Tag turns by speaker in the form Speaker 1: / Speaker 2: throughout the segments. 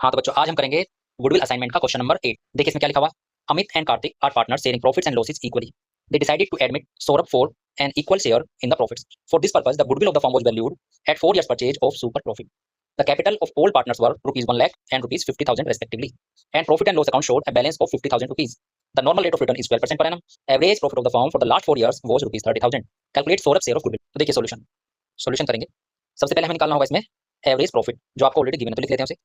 Speaker 1: हाँ तो बच्चों आज हम करेंगे गुडविल असाइनमेंट का क्वेश्चन नंबर 8। देखिए इसमें क्या लिखा हुआ। Amit and Kartik are partners sharing profits and losses equally. They decided to admit Saurabh for an equal share in the profits. For this purpose the goodwill of the firm was valued at 4 years purchase of super profit. The capital of all partners were rupees 1 lakh and rupees 50,000 respectively, and profit and loss account showed a balance of 50,000 rupees. The normal rate of return is 12% per annum. Average profit of the firm for the last 4 years was rupees 30,000. Calculate Saurabh share of goodwill. तो देखिए solution करेंगे। सबसे पहले हमें निकालना होगा इसमें average profit, जो आपको ऑलरेडी गिवन है, तो लिख लेते हैं उसे।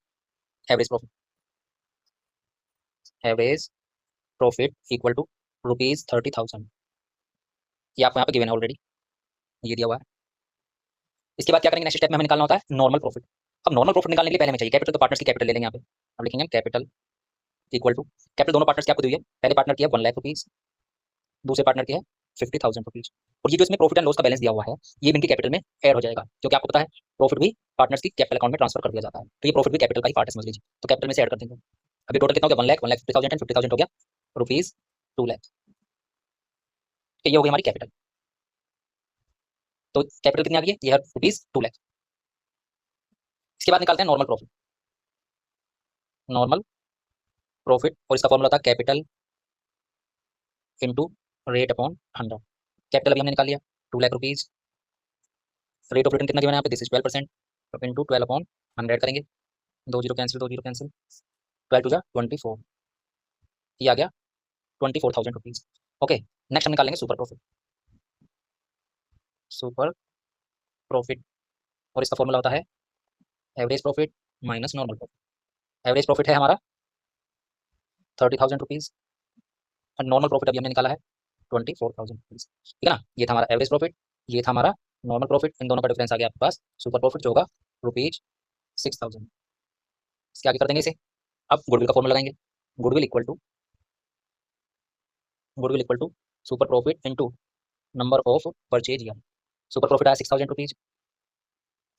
Speaker 1: Average profit equal to rupees 30,000। ये आपको यहाँ पे गिवन है ऑलरेडी, ये दिया हुआ है। इसके बाद क्या करेंगे, नेक्स्ट स्टेप में हमें निकालना होता है नॉर्मल प्रॉफिट। अब नॉर्मल प्रॉफिट निकालने के लिए पहले हमें चाहिए कैपिटल, तो पार्टनर्स की कैपिटल ले लेंगे यहाँ पे। अब लिखेंगे कैपिटल इक्वल टू, कैपिटल दोनों पार्टनर्स की आपको दी है। पहले पार्टनर की है 1 लाख रुपीज, दूसरे पार्टनर की है 50,000 रुपीज। और ये जो इसमें प्रॉफिट एंड लॉस का बैलेंस दिया हुआ है, ये भी इनकी कैपिटल में ऐड हो जाएगा, क्योंकि आपको पता है प्रॉफिट भी पार्टनर्स की कैपिटल अकाउंट में ट्रांसफर कर दिया जाता है, तो ये प्रॉफिट भी कैपिटल का ही पार्ट है, समझ लीजिए। तो कैपिटल में से ऐड कर देंगे। अभी टोटल कितना हो गया, 1 लाख 50,000 एंड 50,000 हो गया रुपीज 2 लाख। तो ये हो गई हमारी कैपिटल। तो कैपिटल कितनी आ गई है, ये है रुपीज 2 लाख। इसके बाद निकालते हैं नॉर्मल प्रॉफिट। नॉर्मल प्रॉफिट, और इसका फॉर्मूला था capital into rate upon 100। Capital अभी हमने निकाल लिया 2 lakh rupees. Rate of return कितना गिवन है यहाँ पे, दिस इज 12%। तो इनटू 12 अपॉन 100 करेंगे, 2 जीरो कैंसिल, 2 जीरो कैंसिल, 12 टू जा 24, ये आ गया 24,000 रुपीज। ओके, नेक्स्ट हम निकालेंगे सुपर प्रॉफिट। सुपर प्रॉफिट, और इसका फॉर्मूला होता है average profit minus normal profit. Average profit है हमारा 30,000 रुपीज, और नॉर्मल प्रॉफिट अभी हमने निकाला है 24,000 रुपीज, ठीक है ना। ये था हमारा एवरेज प्रॉफिट, ये था हमारा नॉर्मल प्रॉफिट। इन दोनों का डिफरेंस आ गया आपके पास सुपर प्रॉफिट, जो होगा रुपीज 6,000। इसके आगे कर देंगे इसे। अब गुडविल का फॉर्मूला लगाएंगे। Goodwill equal to, goodwill equal to super profit into number of purchase year. Super profit आया 6,000 rupees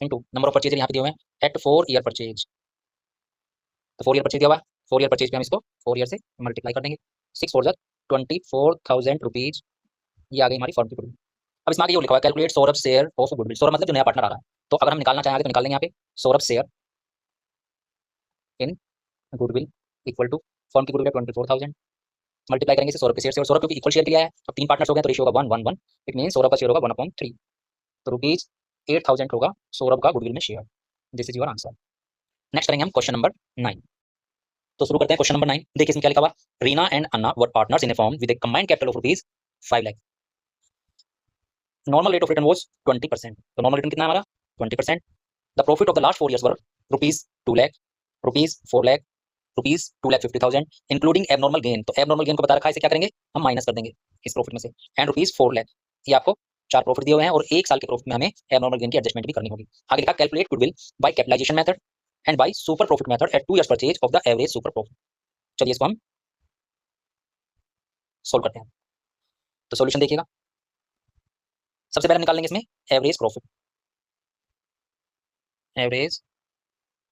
Speaker 1: into number of purchase यहाँ पे दिए हुए हैं एट 4 ईयर परचेज। तो 4 ईयर परचेज दिया हुआ है, 4 ईयर परचेज पे हम इसको 4 ईयर से मल्टीप्लाई कर देंगे। 6 4 24,000 रुपीज, ये आ गई हमारी फर्म की गुडविल। अब इसमें आगे ये लिखा हुआ है calculate Saurabh share of goodwill. Saurabh मतलब जो नया पार्टनर आ रहा है, तो अगर हम निकालना चाहेंगे तो निकाल लेंगे यहाँ पे Saurabh share in goodwill equal to, firm की गुडविल 24,000, मल्टीप्लाई करेंगे इसे सौरभ के शेयर से। और सौरभ क्योंकि इक्वल शेयर के लिए है, अब 3 पार्टनर्स हो गए तो रेशियो होगा 1 1 1। इट मीन सौरभ का शेयर होगा 1/3। तो रुपीज 8,000 होगा सौरभ का गुडविल में share. This is your answer. Next करेंगे हम क्वेश्चन नंबर 9। तो शुरू करते हैं क्वेश्चन नंबर 9। देखिए इसमें क्या लिखा हुआ, Reena and Anna were partners in a firm with A combined capital of rupees 5 lakh. Normal rate of return was 20%। तो नॉर्मल रिटर्न कितना है हमारा 20%। The profit of the last 4 years were rupees 2 lakh, rupees 4 lakh, rupees 2,50,000 including abnormal gain. तो abnormal gain को बता रखा है, इसे क्या करेंगे हम माइनस कर देंगे इस प्रॉफिट में से। एंड रुपीज 4 लाख, ये आपको 4 प्रॉफिट दिए हुए हैं, और 1 साल के प्रॉफिट में हमें एबनॉर्मल गेन की एडजस्टमेंट भी करनी होगी। आगे लिखा calculate goodwill by capitalization method and by super profit method at 2 years purchase of the average super profit. चलिए इसको हम सोल्व करते हैं। तो सॉल्यूशन देखिएगा। सबसे पहले हम निकाल लेंगे इसमें average profit. Average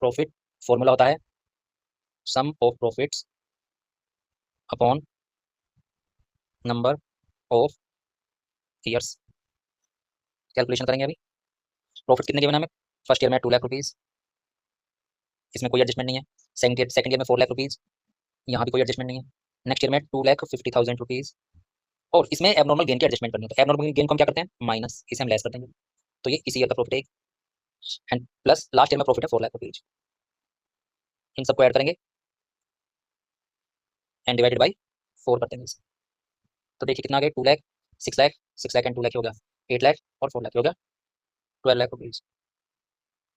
Speaker 1: profit formula होता है sum of profits upon number of years. Calculation करेंगे अभी। प्रॉफिट कितने गिवन है हमें, फर्स्ट ईयर में 2 लाख रुपीज, इसमें कोई एडजस्टमेंट नहीं है। सेकंड ईयर में 4 लाख रुपीज, यहाँ भी कोई एडजस्टमेंट नहीं है। नेक्स्ट ईयर में 2,50,000 रुपीज, और इसमें एबनॉर्मल गेन की एडजस्टमेंट करनी है। तो एबनॉर्मल गेन को हम क्या करते हैं, माइनस, इसे हम लेस कर देंगे। तो ये इसी ईयर का प्रॉफिट है, एंड प्लस लास्ट ईयर में प्रॉफिट है 4 लाख रुपीज। इन सबको ऐड करेंगे एंड डिवाइडेड बाई 4 कर देंगे इसे। तो देखिए कितना आ गया, 2 लाख, 6 लाख, 6 लाख एंड 2 लाख हो गया 8 लाख, और 4 लाख हो गया 12 लाख रुपीज,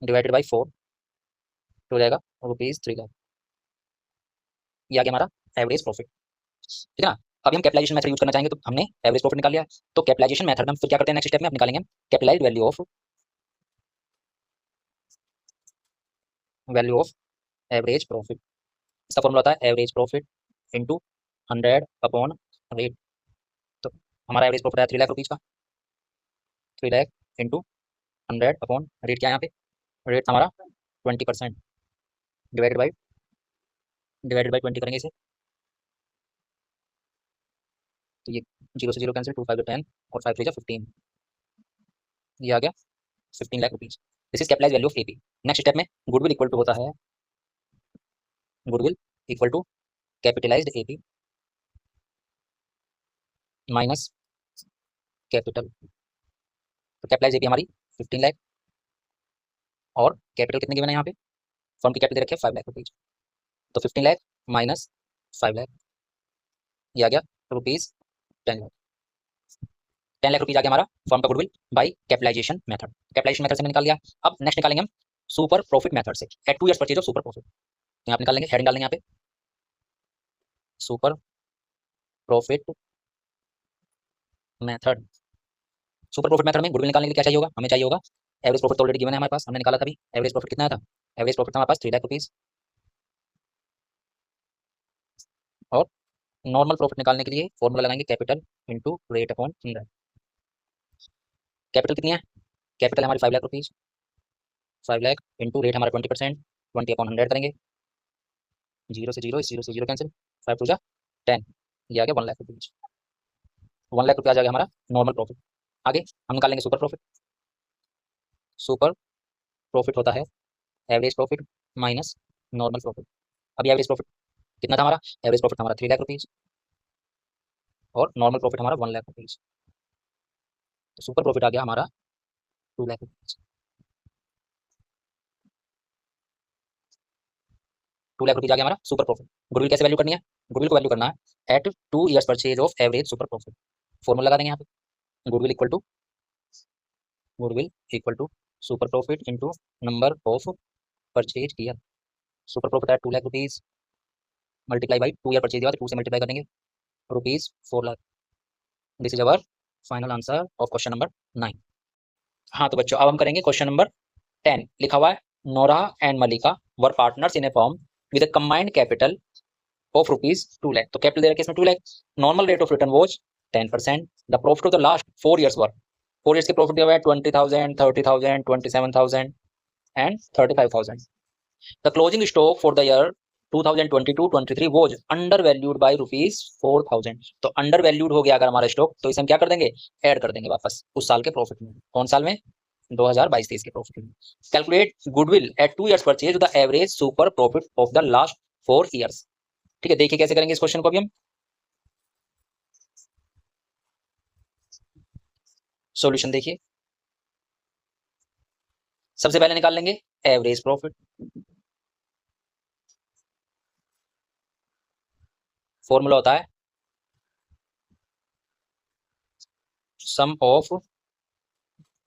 Speaker 1: डिवाइडेड बाई 4 हो जाएगा रुपीज 3 लाख। ये आ गया हमारा एवरेज प्रॉफिट, ठीक है ना। अभी हम कैपिटलाइजेशन मेथड यूज करना चाहेंगे, तो हमने एवरेज प्रॉफिट निकाल लिया। तो कैपिटलाइजेशन मेथड में हम फिर क्या करते हैं, नेक्स्ट स्टेप में हम निकालेंगे capitalised value of average profit. इसका फॉर्मूला होता है average profit into 100 upon rate. तो हमारा एवरेज प्रॉफिट है 3 लाख रुपीज का, 3 लाख इंटू 100 अपॉन रेट। क्या है यहाँ पे, रेट हमारा 20%, डिवाइडेड बाई 20 करेंगे इसे। तो ये 0 से 0 कैंसिल, 2 5 10, और 5 3 15, ये आ गया 15 lakh rupees. This is capitalize value of AP. Next step में गुडविल इक्वल टू होता है goodwill equal to capitalized AP minus capital. तो कैपिटलाइज्ड एपी हमारी 15 लाख और कैपिटल कितने गिवन है यहाँ पे, फर्म की कैपिटल दे रखी है 5 लाख रुपीज। तो 15 लाख माइनस 5 लाख, ये आ गया रुपीज 10 लाख। 10 लाख रुपीज आ गया हमारा फर्म का goodwill by capitalization method. Capitalization method से हमने निकाल लिया। अब नेक्स्ट निकालेंगे हम सुपर प्रॉफिट मेथड से, at 2 years purchase of super profit. यहाँ पे निकाल लेंगे, हेडिंग डालेंगे यहाँ पे super profit method. Super profit method में गुडविल निकालने के लिए क्या चाहिए होगा, हमें चाहिए होगा एवरेज प्रॉफिट। तो ऑलरेडी गिवन है हमारे पास, हमने निकाला था अभी। एवरेज प्रॉफिट कितना था, एवरेज प्रॉफिट था हमारे पास 3 लाख रुपीज। और नॉर्मल प्रॉफिट निकालने के लिए फॉर्मूला लगाएंगे capital into rate upon 100। Capital कितनी है, कैपिटल हमारी 5 lakh rupees, 5 lakh into rate हमारा 20%, 20 अपॉन 100 करेंगे, जीरो से जीरो कैंसिल, 5 टू जा 10, ये आ गया 1 लाख रुपीज। 1 लाख रुपया आ जाएगा हमारा नॉर्मल प्रॉफिट। आगे हम निकालेंगे सुपर प्रॉफिट। सुपर प्रॉफिट होता है average profit minus normal profit. अभी एवरेज प्रॉफिट कितना था हमारा, एवरेज प्रॉफिट हमारा 3 लाख रुपीज और नॉर्मल प्रॉफिट हमारा 1 लाख रुपीज। तो सुपर प्रॉफिट आ गया हमारा 2 लाख रुपीज। 2 लाख रुपीज आ गया हमारा सुपर प्रॉफिट। गुडविल कैसे वैल्यू करनी है, गुडविल को वैल्यू करना है at 2 years purchase of average super profit. Formula लगा देंगे यहाँ पे goodwill equal to super profit into number of purchase year. Super profit है 2 lakh rupees multiply by 2 year purchase दिया, तो 2 से मल्टीप्लाई करेंगे, rupees 4 lakh. This is our final answer of question number 9। हाँ तो बच्चों अब हम करेंगे क्वेश्चन नंबर 10। लिखा हुआ है Nora and Malika were partners in a firm with a combined capital of rupees 2 lakh. तो कैपिटल दे रखा है इसमें 2 lakh. Normal rate of return was 10%। The profit of the last 4 years were, 4 years के प्रॉफिट दिया हुआ है 20,000, 30,000, 27,000 and 35,000। The closing stock for the year 2022-23 was under valued by rupees 4,000। तो अंडर वैल्यूड हो गया अगर हमारा स्टॉक, तो इसे हम क्या कर देंगे, ऐड कर देंगे वापस उस साल के प्रॉफिट में। कौन साल में, 2022-23 के प्रॉफिट में। Calculate goodwill at 2 years purchase the average super profit of the last 4 years. ठीक है, देखिए कैसे करेंगे इस क्वेश्चन को अभी हम। सॉल्यूशन देखिए, सबसे पहले निकाल लेंगे एवरेज प्रॉफिट। फॉर्मूला होता है sum of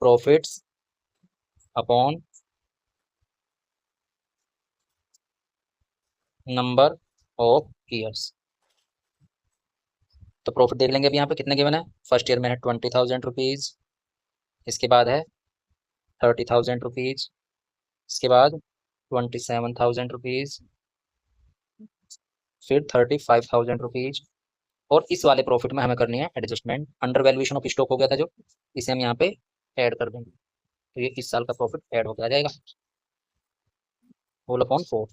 Speaker 1: profits upon number of years. तो प्रॉफिट देख लेंगे अभी यहाँ पे कितने गिवन है। फर्स्ट ईयर में है 20,000 रुपीज, इसके बाद है 30,000 रुपीज, इसके बाद 27,000 रुपीज, फिर 35,000 रुपीज। और इस वाले प्रॉफिट में हमें करनी है adjustment. Under valuation of stock हो गया था जो, इसे हम यहाँ पे ऐड कर देंगे, तो ये इस साल का प्रॉफिट ऐड हो जाएगा। होल अपॉन 4,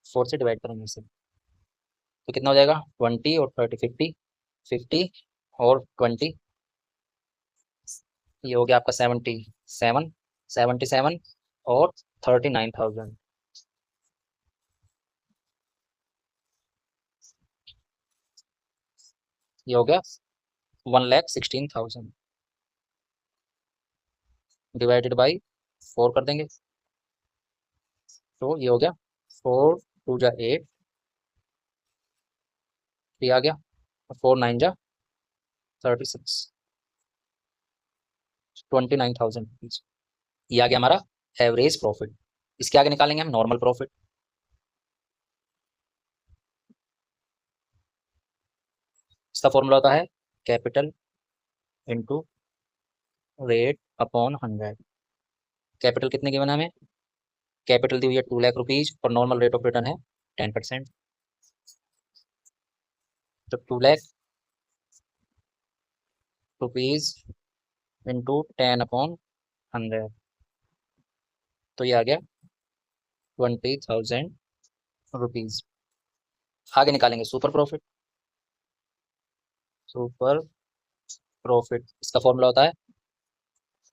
Speaker 1: 4 से डिवाइड करेंगे इसे, तो कितना हो जाएगा 20 और 30 50, 50 और 20, ये हो गया आपका 77, 77 और 39,000। ये हो गया 1,16,000 डिवाइडेड बाई 4 कर देंगे, तो ये हो गया 4 2 जा 8, ये आ गया 4 9 जा 36, 29,000 रुपीज। ये आ गया हमारा एवरेज प्रॉफिट। इसके आगे निकालेंगे हम नॉर्मल प्रॉफिट। इसका फॉर्मूला होता है capital into rate upon 100। Capital कितने गिवन है हमें, कैपिटल दी हुई है 2 लाख रुपीज और नॉर्मल रेट ऑफ रिटर्न है 10%। तो 2 लाख रुपीज इंटू 10 अपॉन 100, तो ये आ गया 20,000 रुपीज। आगे निकालेंगे सुपर प्रॉफिट। सुपर प्रॉफिट इसका फॉर्मूला होता है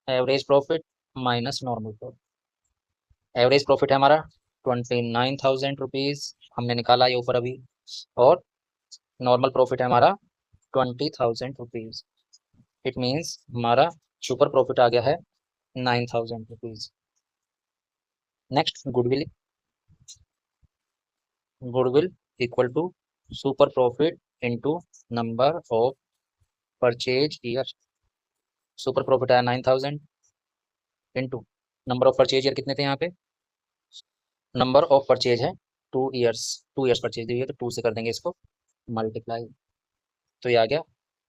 Speaker 1: average profit minus normal profit. Average profit है हमारा 29,000 रुपीज़ हमने निकाला ये ऊपर अभी, और नॉर्मल प्रॉफिट है हमारा 20,000 रुपीज़। इट मीन्स हमारा सुपर प्रॉफिट आ गया है 9,000 rupees. Next goodwill. Goodwill equal to super profit into number of purchase year. Super profit आया 9,000 into number of purchase year कितने थे यहाँ पे, नंबर ऑफ परचेज है 2 ईयर्स, 2 ईयर्स परचेज दी है तो 2 से कर देंगे इसको मल्टीप्लाई, तो ये आ गया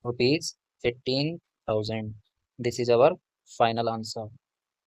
Speaker 1: rupees 15,000। This is our final answer.